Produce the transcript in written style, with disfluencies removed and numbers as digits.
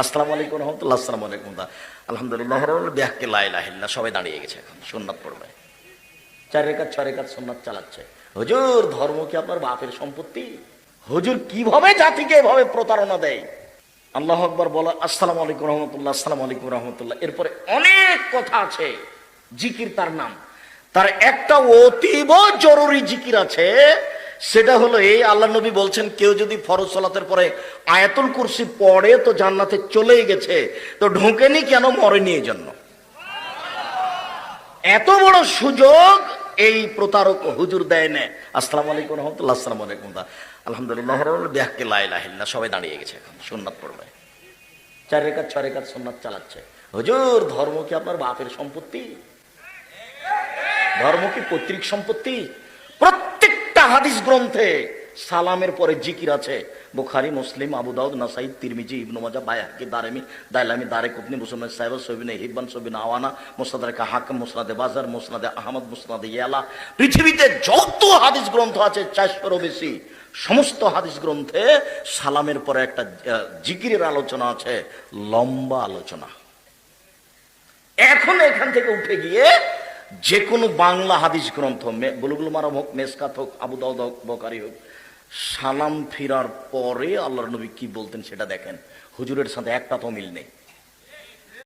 আসসালামু আলাইকুম রহমতুল্লাহ। আসসালামু আলাইকুম। আলহামদুলিল্লাহ ব্যাহকে লা ইলাহা ইল্লাল্লাহ। সবাই দাঁড়িয়ে গেছে, এখন সুন্নাত পড়বে। 4 রেখাত 6 রেখাত সুন্নাত চালাচ্ছে। হুজুর, ধর্ম কি আপনার বাপের সম্পত্তি? হুজুর কিভাবে জাতিকে এভাবে প্রতারণা দেয়? আল্লাহু আকবার বলা, আসসালামু আলাইকুম রহমতুল্লাহ, আসসালামু আলাইকুম রহমতুল্লাহ। এরপরে অনেক কথা আছে, জিকির তার নাম। তার একটা অতীব জরুরি জিকির আছে, সেটা হলো এই, আল্লাহ নবী বলছেন কেউ যদি ফরজ সালাতের পরে আয়াতুল কুরসি পড়ে তো জান্নাতে চলেই গেছে, তো ঢোকেনি কেন? মরেনি এই জন্য। এত বড় সুযোগ এই প্রতারক হুজুর দেয় না। আসসালামু আলাইকুম রহমতুল্লাহ। আসসালামু আলাইকুম। আলহামদুলিল্লাহ ব্যাহকে লা ইলাহা ইল্লাল্লাহ। সবাই দাঁড়িয়ে গেছে, এখন সুন্নাত পড়বে। 4 রেখাত 6 রেখাত সুন্নাত চালাচ্ছে। হুজুর, ধর্ম কি আপনার বাপের সম্পত্তি? ধর্ম কি পৈতৃক সম্পত্তি? প্রত্যেকটা হাদিস গ্রন্থে সালামের পরে জিকির আছে। বুখারী, মুসলিম, আবু দাউদ, নাসাই, তিরমিজি, ইবনে মাজাহ, বাইহাকি, দারমি, দাইলামি, দারেকুতনি, মুসলিম সাহেব, সবিনে হিব্বান, সবিনে আওয়ানা, মুসনাদে হাকিম, মুসনাদে বাজার, মুসনাদে আহমদ, মুসনাদে ইয়ালা, পৃথিবীতে যত হাদিস গ্রন্থ আছে 400-এরও বেশি, সমস্ত হাদিস গ্রন্থে সালামের পরে একটা জিকিরের আলোচনা আছে, লম্বা আলোচনা। এখন এখান থেকে উঠে গিয়ে যে কোনো বাংলা হাদিস গ্রন্থ, বুলুগুল মারাম হোক, মেসকাত হোক, আবু দাউদ হোক, বুখারী হোক, সালাম ফিরার পরে আল্লাহর নবী কি বলতেন সেটা দেখেন। হুজুরের সাথে একটা তো মিল নেই।